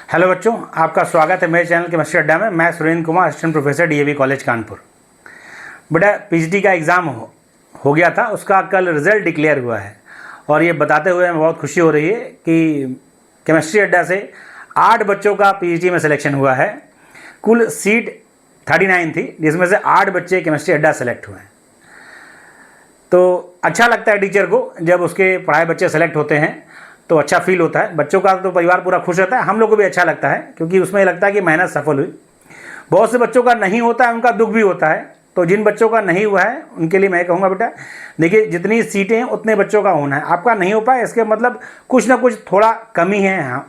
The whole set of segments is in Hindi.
हेलो बच्चों, आपका स्वागत है मेरे चैनल केमिस्ट्री अड्डा में। मैं Surendra Kumar, assistant professor DAV college Kanpur. बेटा, पीजीटी का एग्ज़ाम हो गया था, उसका कल रिज़ल्ट डिक्लेयर हुआ है और ये बताते हुए हमें बहुत खुशी हो रही है कि केमिस्ट्री अड्डा से 8 बच्चों का पीजीटी में सिलेक्शन हुआ है। कुल सीट 39 थी, जिसमें से 8 बच्चे केमिस्ट्री अड्डा सेलेक्ट हुए हैं। तो अच्छा लगता है टीचर को जब उसके पढ़ाए बच्चे सेलेक्ट होते हैं, तो अच्छा फील होता है। बच्चों का तो परिवार पूरा खुश रहता है, हम लोग को भी अच्छा लगता है, क्योंकि उसमें लगता है कि मेहनत सफल हुई। बहुत से बच्चों का नहीं होता है, उनका दुख भी होता है। तो जिन बच्चों का नहीं हुआ है उनके लिए मैं कहूँगा, बेटा देखिए, जितनी सीटें हैं उतने बच्चों का होना है। आपका नहीं हो पाए इसके मतलब कुछ ना कुछ थोड़ा कमी है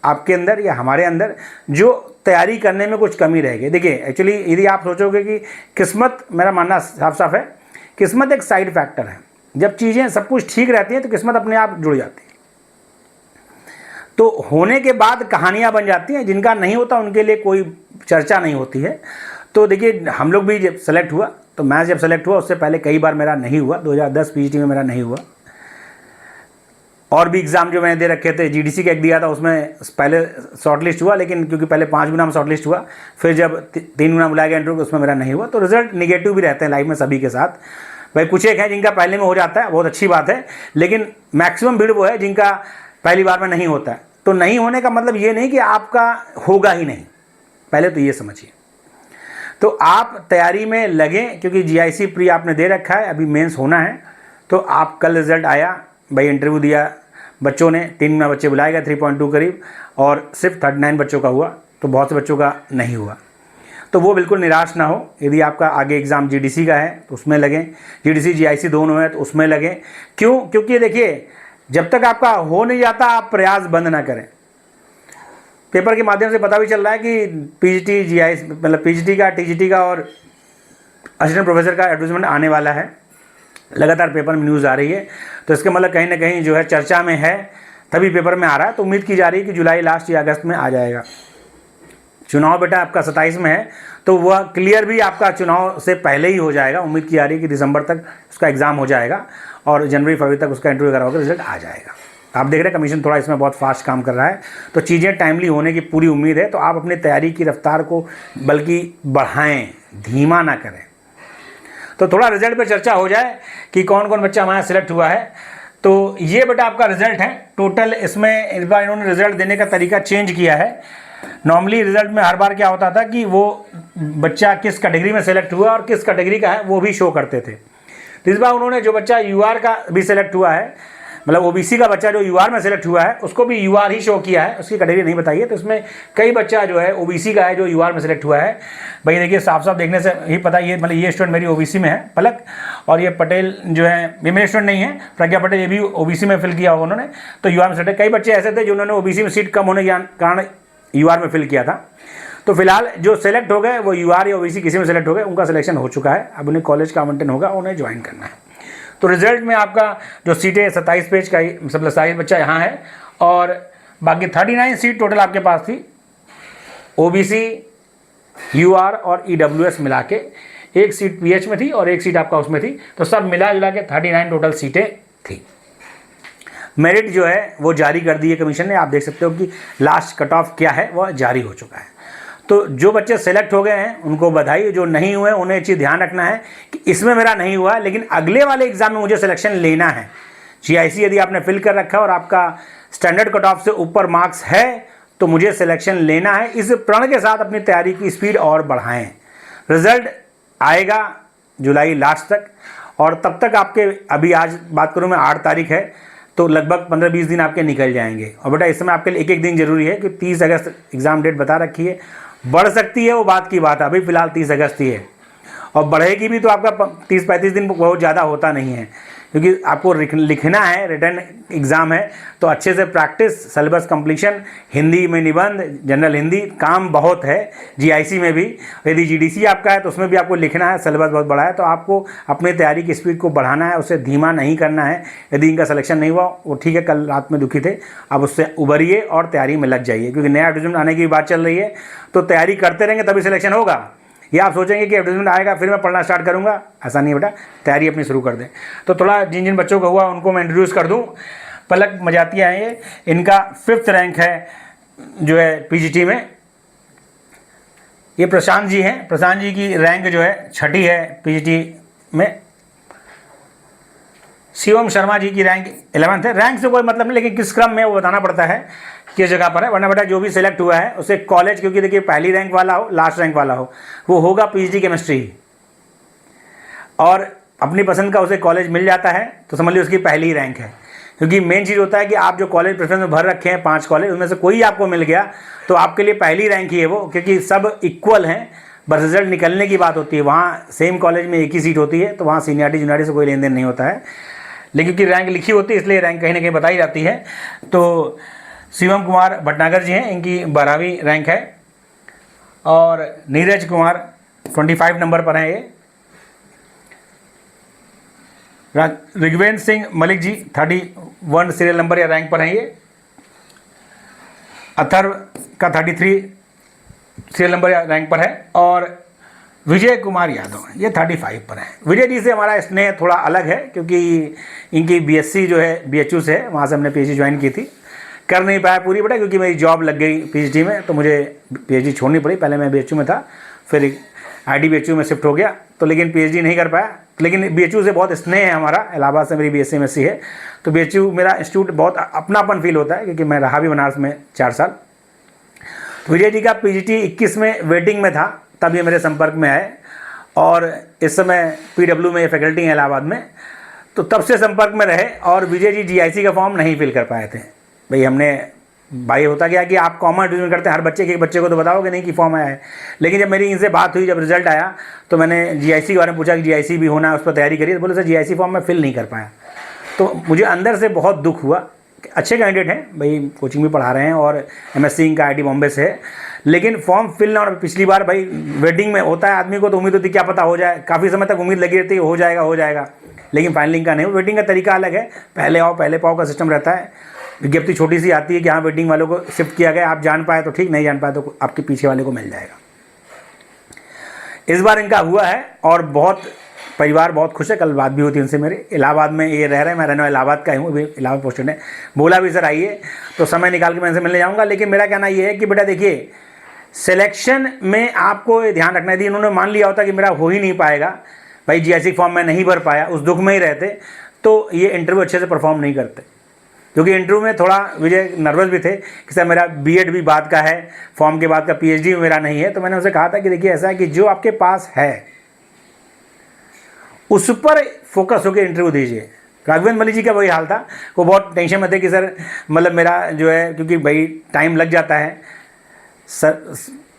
आपके अंदर या हमारे अंदर, जो तैयारी करने में कुछ कमी रह गई। देखिए, एक्चुअली यदि आप सोचोगे कि किस्मत, मेरा मानना साफ साफ है, किस्मत एक साइड फैक्टर है। जब चीज़ें सब कुछ ठीक रहती हैं तो किस्मत अपने आप जुड़ जाती है। तो होने के बाद कहानियाँ बन जाती हैं, जिनका नहीं होता उनके लिए कोई चर्चा नहीं होती है। तो देखिए, हम लोग भी जब सेलेक्ट हुआ, तो मैं जब सेलेक्ट हुआ उससे पहले कई बार मेरा नहीं हुआ। 2010 पीजीटी में मेरा नहीं हुआ। और भी एग्ज़ाम जो मैंने दे रखे थे, जीडीसी का एक दिया था, उसमें पहले शॉर्टलिस्ट हुआ, लेकिन क्योंकि पहले 5 गुना में शॉर्टलिस्ट हुआ, फिर जब 3 गुना बुलाया गया इंटरव्यू, उसमें मेरा नहीं हुआ। तो रिजल्ट निगेटिव भी रहते हैं लाइफ में सभी के साथ। भाई कुछ एक है जिनका पहले में हो जाता है, बहुत अच्छी बात है, लेकिन मैक्सिमम भीड़ वो है जिनका पहली बार में नहीं होता है। तो नहीं होने का मतलब ये नहीं कि आपका होगा ही नहीं, पहले तो ये समझिए। तो आप तैयारी में लगें, क्योंकि जीआईसी प्री आपने दे रखा है, अभी मेंस होना है। तो आप कल रिजल्ट आया, भाई इंटरव्यू दिया बच्चों ने, 3 बच्चे बुलाए गए, 3.2 करीब, और सिर्फ 39 बच्चों का हुआ। तो बहुत से बच्चों का नहीं हुआ। तो वो बिल्कुल निराश ना हो। यदि आपका आगे एग्ज़ाम जीडीसी का है तो उसमें लगें, जीडीसी जीआईसी दोनों है तो उसमें लगें। क्यों? क्योंकि देखिए, जब तक आपका हो नहीं जाता आप प्रयास बंद ना करें। पेपर के माध्यम से पता भी चल रहा है कि पीजीटी जीआईसी, मतलब पीजीटी का, टीजीटी का और असिस्टेंट प्रोफेसर का एडवर्टाइजमेंट आने वाला है। लगातार पेपर में न्यूज़ आ रही है, तो इसका मतलब कहीं ना कहीं जो है चर्चा में है, तभी पेपर में आ रहा है। तो उम्मीद की जा रही है कि जुलाई लास्ट या अगस्त में आ जाएगा। चुनाव बेटा आपका 27 में है, तो वह क्लियर भी आपका चुनाव से पहले ही हो जाएगा। उम्मीद की जा रही है कि दिसंबर तक उसका एग्ज़ाम हो जाएगा और जनवरी फरवरी तक उसका इंटरव्यू वगैरह होकर रिजल्ट आ जाएगा। आप देख रहे हैं कमीशन थोड़ा इसमें बहुत फास्ट काम कर रहा है, तो चीज़ें टाइमली होने की पूरी उम्मीद है। तो आप अपनी तैयारी की रफ्तार को बल्कि बढ़ाएं, धीमा ना करें। तो थोड़ा रिजल्ट पर चर्चा हो जाए कि कौन कौन बच्चा हमारा सिलेक्ट हुआ है। तो ये बेटा आपका रिजल्ट है टोटल। इसमें इस बार इन्होंने रिजल्ट देने का तरीका चेंज किया है। नॉर्मली रिजल्ट में हर बार क्या होता था कि वो बच्चा किस कैटेगरी में सेलेक्ट हुआ और किस कैटेगरी का है वो भी शो करते थे। तो इस बार उन्होंने जो बच्चा यूआर का भी सेलेक्ट हुआ है, मतलब ओबीसी का बच्चा जो यूआर में सेलेक्ट हुआ है, उसको भी यूआर ही शो किया है, उसकी कैटेगरी नहीं बताई है। तो इसमें कई बच्चा जो है ओबीसी का है जो यूआर में सेलेक्ट हुआ है। भाई देखिए, साफ साफ देखने से ही पता, ये मतलब ये स्टूडेंट मेरी ओबीसी में है, पलक, और ये पटेल जो है, ये मेरे स्टूडेंट नहीं है, प्रज्ञा पटेल, ये भी ओबीसी में फिल किया होगा उन्होंने, तो यूआर में सेलेक्ट। कई बच्चे ऐसे थे जिन्होंने ओबीसी में सीट कम होने के कारण यूआर में फिल किया था। तो फिलहाल जो सेलेक्ट हो गए वो यूआर या ओबीसी किसी में सेलेक्ट हो गए, उनका सिलेक्शन हो चुका है। अब उन्हें कॉलेज का आवंटन होगा, उन्हें ज्वाइन करना है। तो रिजल्ट में आपका जो सीटें 27 पेज का ही, मतलब 27 बच्चा यहाँ है, और बाकी 39 सीट टोटल आपके पास थी। ओबीसी, यूआर और ईडब्ल्यूएस मिला के 1 सीट पीएच में थी और 1 सीट आपका उसमें थी। तो सब मिला जुला के 39 टोटल सीटें थी। मेरिट जो है वो जारी कर दी है कमीशन ने। आप देख सकते हो कि लास्ट कट ऑफ क्या है वह जारी हो चुका है। तो जो बच्चे सेलेक्ट हो गए हैं उनको बधाई, जो नहीं हुए उन्हें चीज़ ध्यान रखना है कि इसमें मेरा नहीं हुआ, लेकिन अगले वाले एग्जाम में मुझे सिलेक्शन लेना है। जीआईसी यदि आपने फिल कर रखा है और आपका स्टैंडर्ड कट ऑफ से ऊपर मार्क्स है तो मुझे सिलेक्शन लेना है। इस प्रण के साथ अपनी तैयारी की स्पीड और बढ़ाएं। रिजल्ट आएगा जुलाई लास्ट तक, और तब तक आपके, अभी आज बात करूँ मैं 8 तारीख है, तो लगभग 15-20 दिन आपके निकल जाएंगे। और बेटा इस समय आपके लिए एक दिन जरूरी है कि 30 अगस्त एग्ज़ाम डेट बता रखी है। बढ़ सकती है वो बात की बात है, अभी फिलहाल 30 अगस्त ही है, और बढ़ेगी भी तो आपका 30-35 दिन बहुत ज़्यादा होता नहीं है, क्योंकि आपको लिखना है, रिटर्न एग्ज़ाम है। तो अच्छे से प्रैक्टिस, सिलेबस कंप्लीशन, हिंदी में निबंध, जनरल हिंदी, काम बहुत है जीआईसी में भी। यदि जीडीसी आपका है तो उसमें भी आपको लिखना है, सिलेबस बहुत बड़ा है। तो आपको अपनी तैयारी की स्पीड को बढ़ाना है, उसे धीमा नहीं करना है। यदि इनका सिलेक्शन नहीं हुआ वो ठीक है, कल रात में दुखी थे, अब उससे उभरिए और तैयारी में लग जाइए, क्योंकि नया एडवर्टाइजमेंट आने की बात चल रही है। तो तैयारी करते रहेंगे तभी सिलेक्शन होगा। ये आप सोचेंगे कि एडवर्टाइजमेंट आएगा फिर मैं पढ़ना स्टार्ट करूंगा, ऐसा नहीं है बेटा, तैयारी अपनी शुरू कर दें। तो थोड़ा जिन जिन बच्चों को हुआ उनको मैं इंट्रोड्यूस कर दूं। पलक मजातिया है ये, इनका 5th रैंक है जो है पीजीटी में, ये प्रशांत जी हैं। प्रशांत जी की रैंक जो है 6ठी है पीजीटी में। शिवम शर्मा जी की रैंक 11th है। रैंक से कोई मतलब नहीं, लेकिन किस क्रम में वो बताना पड़ता है, किस जगह पर है, वरना बेटा जो भी सिलेक्ट हुआ है उसे कॉलेज, क्योंकि देखिए पहली रैंक वाला हो लास्ट रैंक वाला हो, वो होगा पीजीटी केमिस्ट्री, और अपनी पसंद का उसे कॉलेज मिल जाता है तो समझ लीजिए उसकी पहली रैंक है। क्योंकि मेन चीज़ होता है कि आप जो कॉलेज प्रेफरेंस में भर रखे हैं 5 कॉलेज, उनमें से कोई आपको मिल गया तो आपके लिए पहली रैंक ही है वो, क्योंकि सब इक्वल हैं, बस रिजल्ट निकलने की बात होती है। वहाँ सेम कॉलेज में एक ही सीट होती है, तो वहाँ सीनियरिटी जूनियरिटी से कोई लेन देन नहीं होता है, लेकिन क्योंकि रैंक लिखी होती है इसलिए रैंक कहीं ना कहीं बताई जाती है। तो शिवम कुमार भटनागर जी हैं, इनकी 12वीं रैंक है, और नीरज कुमार 25 नंबर पर हैं ये। ऋग्वेंद्र सिंह मलिक जी 31 सीरियल नंबर या रैंक पर हैं ये। अथर्व का 33 सीरियल नंबर या रैंक पर है, और विजय कुमार यादव ये 35 पर है। विजय जी से हमारा स्नेह थोड़ा अलग है, क्योंकि इनकी बीएससी जो है बीएचयू से है, वहाँ से हमने पीएचडी ज्वाइन की थी। कर नहीं पाया पूरी बेटा, क्योंकि मेरी जॉब लग गई पीएचडी में, तो मुझे पीएचडी छोड़नी पड़ी। पहले मैं बीएचयू में था, फिर आईडी बीएचयू में शिफ्ट हो गया, तो लेकिन पीएचडी नहीं कर पाया। लेकिन बीएचयू से बहुत स्नेह है हमारा, इलाहाबाद से मेरी बीएससी एमएससी है, तो बीएचयू मेरा इंस्टीट्यूट बहुत अपनापन फील होता है, क्योंकि मैं रहा भी बनारस में 4 साल। विजय जी का पीजीटी 21 में वेटिंग में था, तब ये मेरे संपर्क में आए, और इस समय पीडब्ल्यू में फैकल्टी हैं इलाहाबाद में, तो तब से संपर्क में रहे। और विजय जी जीआईसी का फॉर्म नहीं फिल कर पाए थे। भाई होता क्या कि आप कॉमन एडमिशन करते हैं, हर बच्चे के एक बच्चे को तो बताओगे नहीं कि फॉर्म आया है। लेकिन जब मेरी इनसे बात हुई, जब रिजल्ट आया, तो मैंने जीआईसी के बारे में पूछा कि जीआईसी भी होना है, उस पर तैयारी करिए। तो बोले सर जीआईसी फॉर्म मैं फिल नहीं कर पाया। तो मुझे अंदर से बहुत दुख हुआ। अच्छे कैंडिडेट हैं भाई, कोचिंग भी पढ़ा रहे हैं, और एमएससी इनका आईटी बॉम्बे से है, लेकिन फॉर्म फिल ना। और पिछली बार भाई वेटिंग में होता है आदमी को, तो उम्मीद होती क्या पता हो जाए, काफ़ी समय तक उम्मीद लगी रहती है हो जाएगा, लेकिन फाइनलिंग का नहीं। वेटिंग का तरीका अलग है, पहले आओ पहले पाओ का सिस्टम रहता है। विज्ञप्ति छोटी सी आती है कि हाँ वेटिंग वालों को शिफ्ट किया गया, आप जान पाए तो ठीक, नहीं जान पाए तो आपके पीछे वाले को मिल जाएगा। इस बार इनका हुआ है, और बहुत परिवार बहुत खुश है। कल बात भी होती है उनसे मेरे, इलाहाबाद में ये रह रहे हैं, मैं रहने वाला इलाहाबाद का हूँ, इलाहाबाद पोस्टेड है। बोला भी सर आइए, तो समय निकाल के मैं इनसे मिलने जाऊँगा। लेकिन मेरा कहना ये है कि बेटा देखिए, सिलेक्शन में आपको ध्यान रखना है। यदि इन्होंने मान लिया होता कि मेरा हो ही नहीं पाएगा, भाई जीआईसी फॉर्म में नहीं भर पाया, उस दुख में ही रहते, तो ये इंटरव्यू अच्छे से परफॉर्म नहीं करते। क्योंकि इंटरव्यू में थोड़ा विजय नर्वस भी थे कि सर मेरा बीएड भी बात का है, फॉर्म के बाद का पीएचडी भी मेरा नहीं है। तो मैंने उनसे कहा था कि देखिए ऐसा है कि जो आपके पास है उस पर फोकस होकर इंटरव्यू दीजिए। राघवेंद्र मलिक जी का वही हाल था, वो बहुत टेंशन में थे कि सर मतलब मेरा जो है, क्योंकि भाई टाइम लग जाता है सर।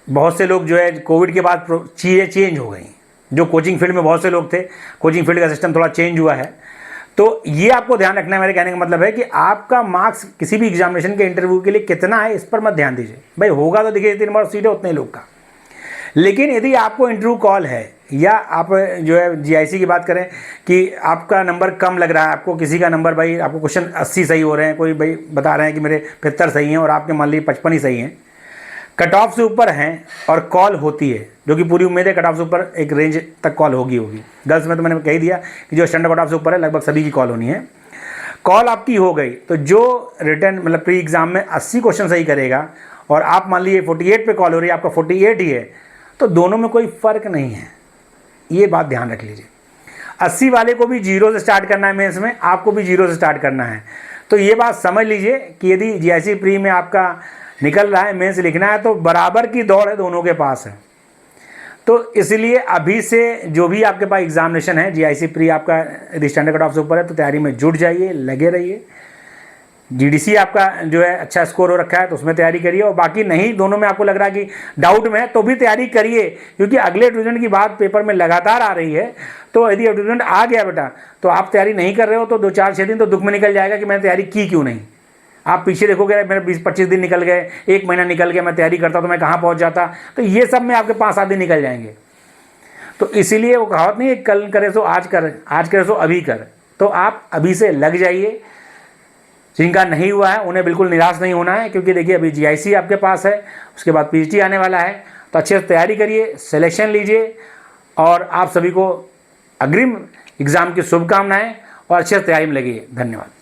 बहुत से लोग जो है कोविड के बाद चीज़ें चेंज हो गई, जो कोचिंग फील्ड में बहुत से लोग थे, कोचिंग फील्ड का सिस्टम थोड़ा चेंज हुआ है। तो ये आपको ध्यान रखना है। मेरे कहने का मतलब है कि आपका मार्क्स किसी भी एग्जामिनेशन के इंटरव्यू के लिए कितना है, इस पर मत ध्यान दीजिए। भाई होगा तो देखिए 3 बार सीट है उतने लोग का, लेकिन यदि आपको इंटरव्यू कॉल है, या आप जो है जीआईसी की बात करें कि आपका नंबर कम लग रहा है, आपको किसी का नंबर, भाई आपको क्वेश्चन 80 सही हो रहे हैं, कोई भाई बता रहे हैं कि मेरे 75 सही हैं, और आपके मान लीजिए 55 ही सही हैं, कट ऑफ से ऊपर हैं और कॉल होती है, जो कि पूरी उम्मीद है कट ऑफ से ऊपर एक रेंज तक कॉल होगी। गर्ल्स में तो मैंने कह दिया कि जो स्टैंडर्ड कट ऑफ से ऊपर है लगभग सभी की कॉल होनी है। कॉल आपकी हो गई तो जो रिटर्न मतलब प्री एग्जाम में 80 क्वेश्चन सही करेगा, और आप मान लीजिए 48 पे कॉल हो रही है, आपका 48 ही है, तो दोनों में कोई फ़र्क नहीं है। ये बात ध्यान रख लीजिए। 80 वाले को भी 0 से स्टार्ट करना है मेंस में, आपको भी 0 से स्टार्ट करना है। तो ये बात समझ लीजिए कि यदि जीआईसी प्री में आपका निकल रहा है, मेंस लिखना है, तो बराबर की दौड़ है, दोनों के पास है। तो इसलिए अभी से जो भी आपके पास एग्जामिनेशन है, जीआईसी प्री आपका यदि स्टैंडर्ड कट ऑफ से ऊपर है तो तैयारी में जुट जाइए, लगे रहिए। जीडीसी आपका जो है अच्छा स्कोर हो रखा है तो उसमें तैयारी करिए, और बाकी नहीं, दोनों में आपको लग रहा है कि डाउट में है तो भी तैयारी करिए, क्योंकि अगले एडवर्टाइजमेंट की बात पेपर में लगातार आ रही है। तो यदि एडवर्टाइजमेंट आ गया बेटा, तो आप तैयारी नहीं कर रहे हो तो 2-4-6 दिन तो दुख में निकल जाएगा कि मैंने तैयारी की क्यों नहीं। आप पीछे देखोगे मेरे 20-25 दिन निकल गए, 1 महीना निकल गया, मैं तैयारी करता तो मैं कहाँ पहुँच जाता। तो ये सब में आपके 5-7 दिन निकल जाएंगे। तो इसीलिए वो कहावत नहीं है कल करे सो आज कर, आज करे सो अभी कर। तो आप अभी से लग जाइए। जिनका नहीं हुआ है उन्हें बिल्कुल निराश नहीं होना है, क्योंकि देखिए अभी जीआईसी आपके पास है, उसके बाद पीजीटी आने वाला है। तो अच्छे से तैयारी करिए, सिलेक्शन लीजिए, और आप सभी को अग्रिम एग्ज़ाम की शुभकामनाएं, और अच्छे से तैयारी में लगिए। धन्यवाद।